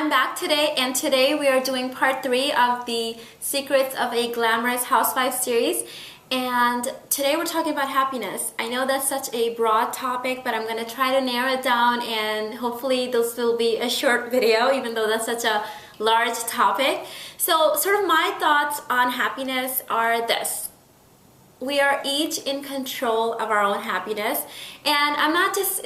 I'm back today, and today we are doing part 3 of the Secrets of a Glamorous Housewife series. And today we're talking about happiness. I know that's such a broad topic, but I'm going to try to narrow it down, and hopefully this will be a short video, even though that's such a large topic. So sort of my thoughts on happiness are this. We are each in control of our own happiness, and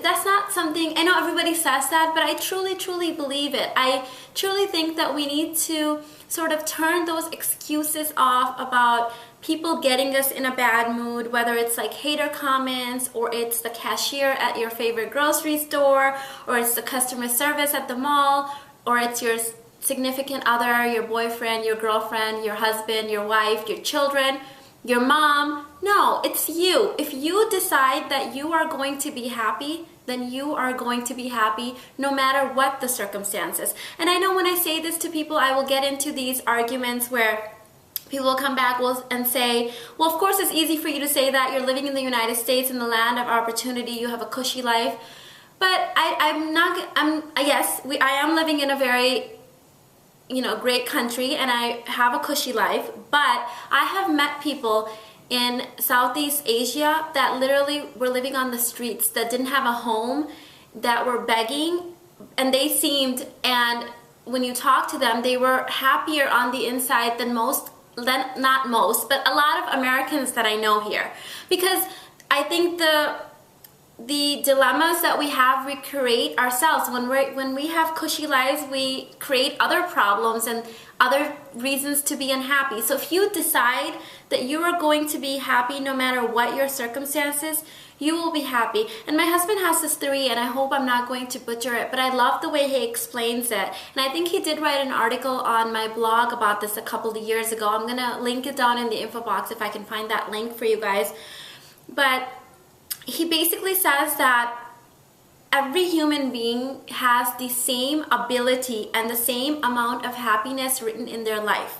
that's not something, I know everybody says that, but I truly believe it. I truly think that we need to sort of turn those excuses off about people getting us in a bad mood, whether it's like hater comments, or it's the cashier at your favorite grocery store, or it's the customer service at the mall, or it's your significant other, your boyfriend, your girlfriend, your husband, your wife, your children, your mom. No, it's you. If you decide that you are going to be happy, then you are going to be happy no matter what the circumstances. And I know when I say this to people, I will get into these arguments where people will come back and say, well, of course it's easy for you to say that. You're living in the United States, in the land of opportunity. You have a cushy life. But I am living in a very great country, and I have a cushy life, but I have met people in Southeast Asia that literally were living on the streets, that didn't have a home, that were begging, and and when you talk to them, they were happier on the inside than not most, but a lot of Americans that I know here. Because I think the dilemmas that we create ourselves. When we have cushy lives, we create other problems and other reasons to be unhappy. So if you decide that you are going to be happy no matter what your circumstances, you will be happy. And my husband has this theory, and I hope I'm not going to butcher it, but I love the way he explains it. And I think he did write an article on my blog about this a couple of years ago. I'm gonna link it down in the info box if I can find that link for you guys. But he basically says that every human being has the same ability and the same amount of happiness written in their life.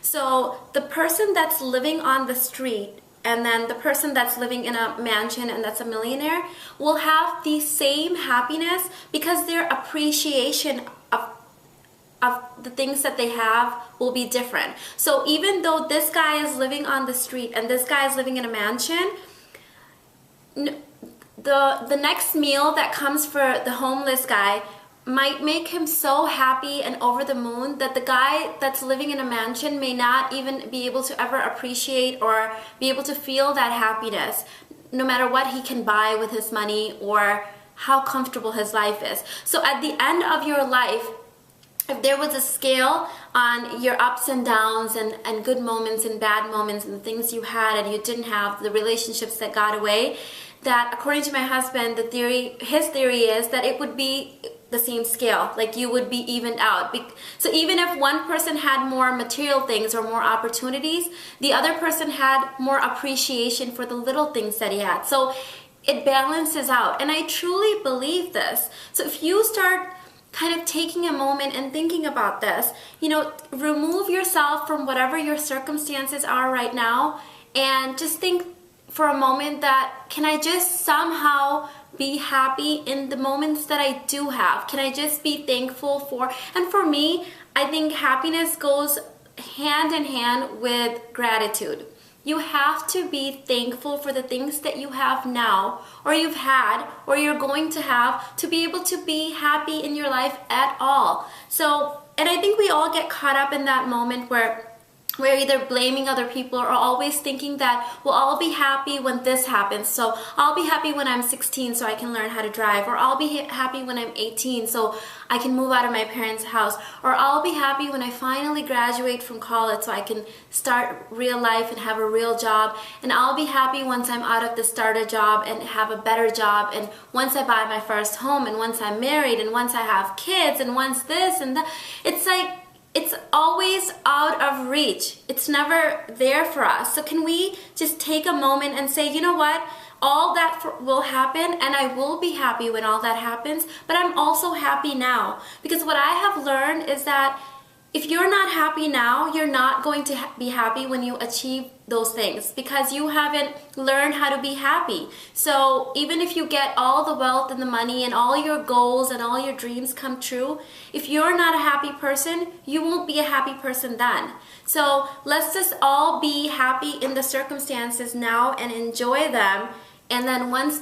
So the person that's living on the street, and then the person that's living in a mansion and that's a millionaire, will have the same happiness because their appreciation of the things that they have will be different. So even though this guy is living on the street and this guy is living in a mansion, the next meal that comes for the homeless guy might make him so happy and over the moon that the guy that's living in a mansion may not even be able to ever appreciate or be able to feel that happiness, no matter what he can buy with his money or how comfortable his life is. So at the end of your life, if there was a scale on your ups and downs and good moments and bad moments and the things you had and you didn't have, the relationships that got away, that according to my husband, his theory is that it would be the same scale, like you would be evened out. So even if one person had more material things or more opportunities, the other person had more appreciation for the little things that he had. So it balances out, and I truly believe this. So if you start kind of taking a moment and thinking about this, remove yourself from whatever your circumstances are right now, and just think for a moment that, can I just somehow be happy in the moments that I do have? Can I just be thankful for, and for me, I think happiness goes hand in hand with gratitude. You have to be thankful for the things that you have now, or you've had, or you're going to have, to be able to be happy in your life at all. So, and I think we all get caught up in that moment where we're either blaming other people or always thinking that, well, I'll be happy when this happens. So I'll be happy when I'm 16 so I can learn how to drive. Or I'll be happy when I'm 18 so I can move out of my parents' house. Or I'll be happy when I finally graduate from college so I can start real life and have a real job. And I'll be happy once I'm out of the starter job and have a better job. And once I buy my first home, and once I'm married, and once I have kids, and once this and that. It's like, it's always out of reach. It's never there for us. So can we just take a moment and say, you know what? All that will happen, and I will be happy when all that happens, but I'm also happy now. Because what I have learned is that if you're not happy now, you're not going to be happy when you achieve those things because you haven't learned how to be happy. So even if you get all the wealth and the money and all your goals and all your dreams come true, if you're not a happy person, you won't be a happy person then. So let's just all be happy in the circumstances now and enjoy them. And then once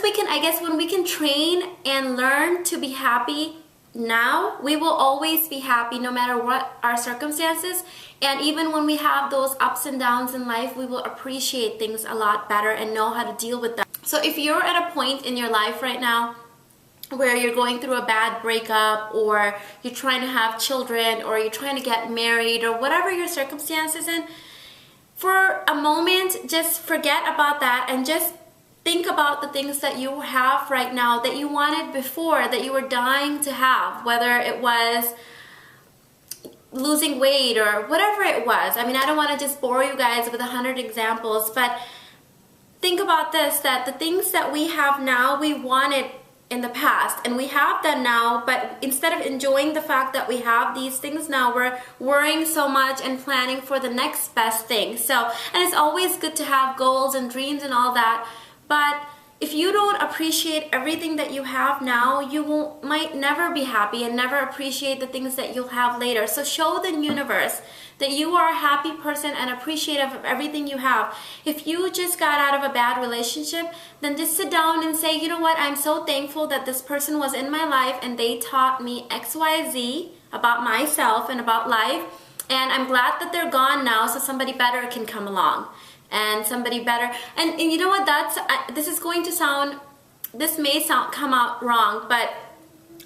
we can, I guess when we can train and learn to be happy now, we will always be happy no matter what our circumstances. And even when we have those ups and downs in life, we will appreciate things a lot better and know how to deal with them. So if you're at a point in your life right now where you're going through a bad breakup, or you're trying to have children, or you're trying to get married, or whatever your circumstances in, for a moment, just forget about that and just think about the things that you have right now that you wanted before, that you were dying to have, whether it was losing weight or whatever it was. I mean, I don't want to just bore you guys with 100 examples, but think about this, that the things that we have now, we wanted in the past, and we have them now, but instead of enjoying the fact that we have these things now, we're worrying so much and planning for the next best thing. So, and it's always good to have goals and dreams and all that, but if you don't appreciate everything that you have now, you might never be happy and never appreciate the things that you'll have later. So show the universe that you are a happy person and appreciative of everything you have. If you just got out of a bad relationship, then just sit down and say, you know what, I'm so thankful that this person was in my life and they taught me XYZ about myself and about life, and I'm glad that they're gone now so somebody better can come along. And somebody better, and you know what, this may come out wrong, but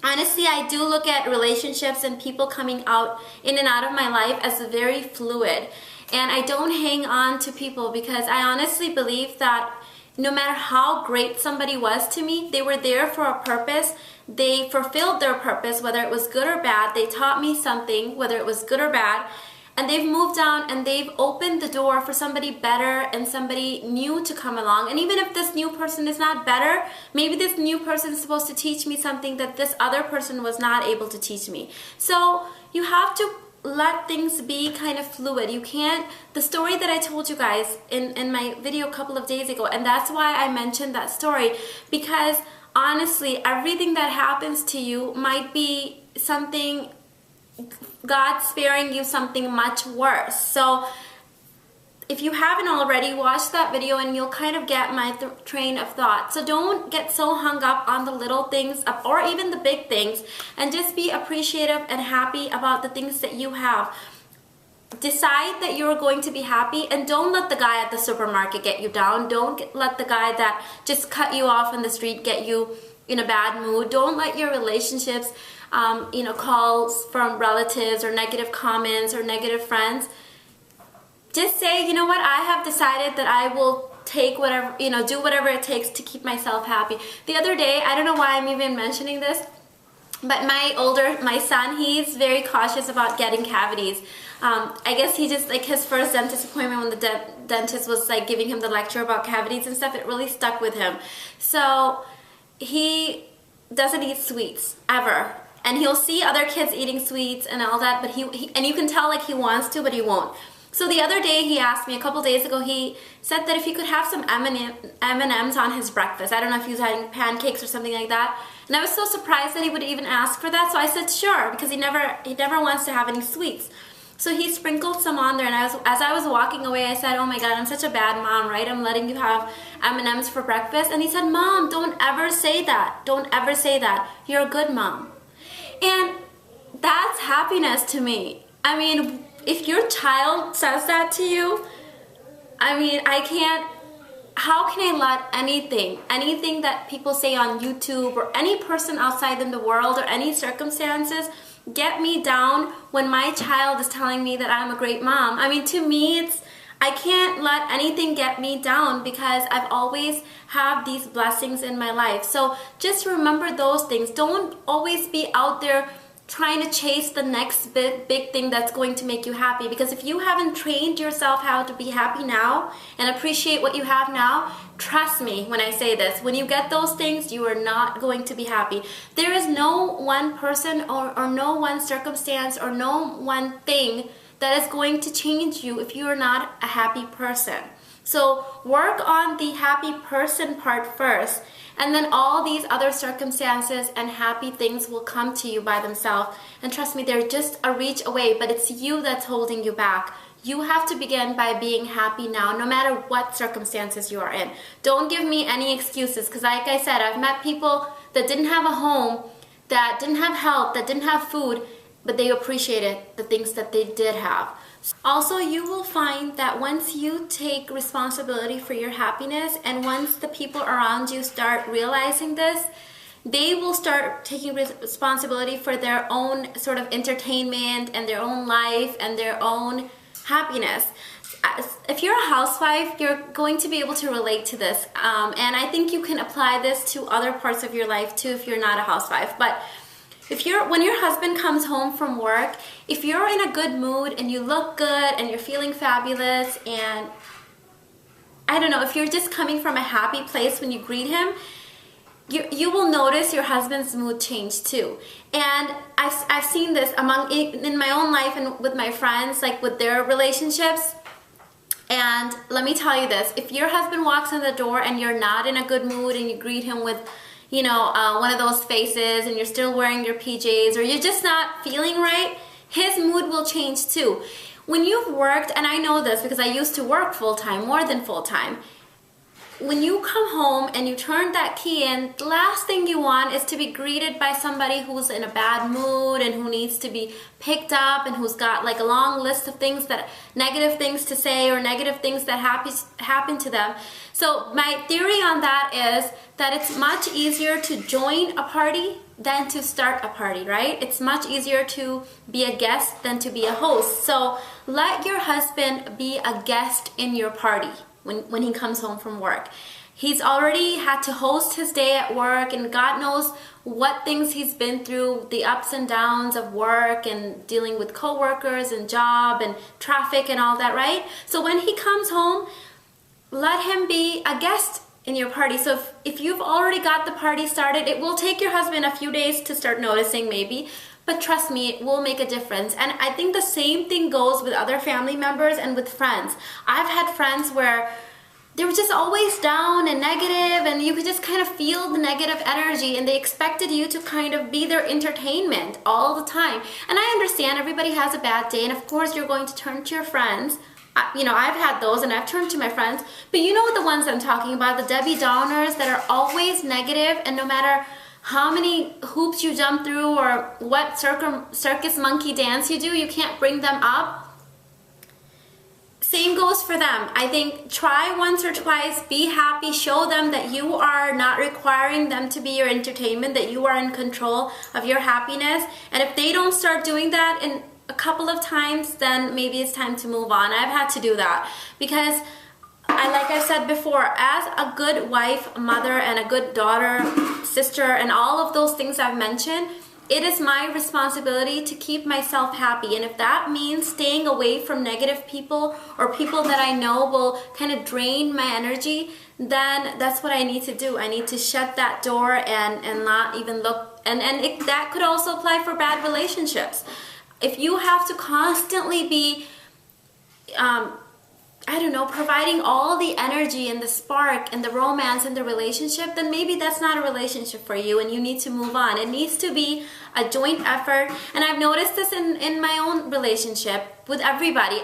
honestly, I do look at relationships and people coming out in and out of my life as very fluid, and I don't hang on to people because I honestly believe that no matter how great somebody was to me, they were there for a purpose. They fulfilled their purpose, whether it was good or bad. They taught me something, whether it was good or bad. And they've moved on and they've opened the door for somebody better and somebody new to come along. And even if this new person is not better, maybe this new person is supposed to teach me something that this other person was not able to teach me. So you have to let things be kind of fluid. You can't, the story that I told you guys in my video a couple of days ago, and that's why I mentioned that story, because honestly, everything that happens to you might be something God sparing you something much worse. So if you haven't already, watch that video and you'll kind of get my train of thought. So don't get so hung up on the little things or even the big things, and just be appreciative and happy about the things that you have. Decide that you're going to be happy, and don't let the guy at the supermarket get you down. Don't let the guy that just cut you off in the street get you in a bad mood. Don't let your relationships, calls from relatives or negative comments or negative friends. Just say, you know what, I have decided that I will take whatever, do whatever it takes to keep myself happy. The other day, I don't know why I'm even mentioning this, but my son, he's very cautious about getting cavities. I guess he just, like, his first dentist appointment when the dentist was like giving him the lecture about cavities and stuff, it really stuck with him. So he doesn't eat sweets ever. And he'll see other kids eating sweets and all that, but and you can tell like he wants to, but he won't. So the other day he asked me, a couple days ago, he said that if he could have some M&Ms on his breakfast. I don't know if he was having pancakes or something like that. And I was so surprised that he would even ask for that. So I said sure, because he never wants to have any sweets. So he sprinkled some on there, and as I was walking away, I said, oh my God, I'm such a bad mom, right? I'm letting you have M&Ms for breakfast. And he said, Mom, don't ever say that. Don't ever say that. You're a good mom. And that's happiness to me. I mean, if your child says that to you, I mean, how can I let anything that people say on YouTube or any person outside in the world or any circumstances get me down when my child is telling me that I'm a great mom? I mean, to me, I can't let anything get me down because I've always had these blessings in my life. So just remember those things. Don't always be out there trying to chase the next big thing that's going to make you happy. Because if you haven't trained yourself how to be happy now and appreciate what you have now, trust me when I say this, when you get those things, you are not going to be happy. There is no one person or no one circumstance or no one thing that is going to change you if you are not a happy person. So work on the happy person part first, and then all these other circumstances and happy things will come to you by themselves. And trust me, they're just a reach away, but it's you that's holding you back. You have to begin by being happy now, no matter what circumstances you are in. Don't give me any excuses, because like I said, I've met people that didn't have a home, that didn't have help, that didn't have food, but they appreciated the things that they did have. Also, you will find that once you take responsibility for your happiness, and once the people around you start realizing this, they will start taking responsibility for their own sort of entertainment and their own life and their own happiness. If you're a housewife, you're going to be able to relate to this, and I think you can apply this to other parts of your life too if you're not a housewife. But when your husband comes home from work, if you're in a good mood and you look good and you're feeling fabulous, and I don't know, if you're just coming from a happy place when you greet him, you will notice your husband's mood change too. And I've seen this in my own life and with my friends, like with their relationships. And let me tell you this, if your husband walks in the door and you're not in a good mood and you greet him with one of those faces, and you're still wearing your PJs, or you're just not feeling right, his mood will change too. When you've worked, and I know this because I used to work full-time, more than full-time, when you come home and you turn that key in, the last thing you want is to be greeted by somebody who's in a bad mood and who needs to be picked up and who's got like a long list of negative things to say or negative things that happen to them. So my theory on that is that it's much easier to join a party than to start a party, right? It's much easier to be a guest than to be a host. So let your husband be a guest in your party. When he comes home from work, he's already had to host his day at work, and God knows what things he's been through, the ups and downs of work and dealing with coworkers and job and traffic and all that, right? So when he comes home, let him be a guest in your party. So if you've already got the party started, it will take your husband a few days to start noticing maybe, but trust me, it will make a difference. And I think the same thing goes with other family members and with friends. I've had friends where they were just always down and negative, and you could just kind of feel the negative energy, and they expected you to kind of be their entertainment all the time. And I understand everybody has a bad day, and of course you're going to turn to your friends. I've had those, and I've turned to my friends, but you know the ones I'm talking about, the Debbie Downers that are always negative, and no matter how many hoops you jump through or what circus monkey dance you do, you can't bring them up. Same goes for them. I think try once or twice, be happy, show them that you are not requiring them to be your entertainment, that you are in control of your happiness. And if they don't start doing that in a couple of times, then maybe it's time to move on. I've had to do that because like I've said before, as a good wife, mother, and a good daughter, sister, and all of those things I've mentioned, it is my responsibility to keep myself happy. And if that means staying away from negative people or people that I know will kind of drain my energy, then that's what I need to do. I need to shut that door and not even look. And that could also apply for bad relationships. If you have to constantly be providing all the energy and the spark and the romance in the relationship, then maybe that's not a relationship for you and you need to move on. It needs to be a joint effort. And I've noticed this in my own relationship with everybody.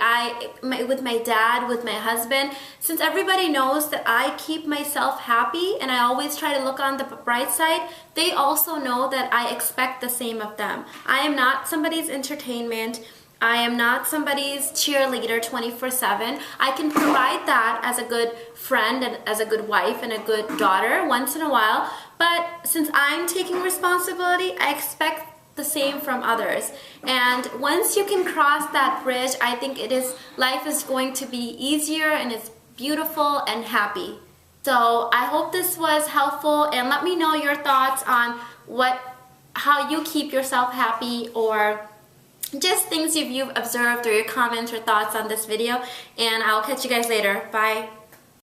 With my dad, with my husband, since everybody knows that I keep myself happy and I always try to look on the bright side, they also know that I expect the same of them. I am not somebody's entertainment. I am not somebody's cheerleader 24/7. I can provide that as a good friend and as a good wife and a good daughter once in a while, but since I'm taking responsibility, I expect the same from others. And once you can cross that bridge, I think life is going to be easier and it's beautiful and happy. So I hope this was helpful, and let me know your thoughts on what how you keep yourself happy, or just things you've observed, or your comments or thoughts on this video. And I'll catch you guys later. Bye.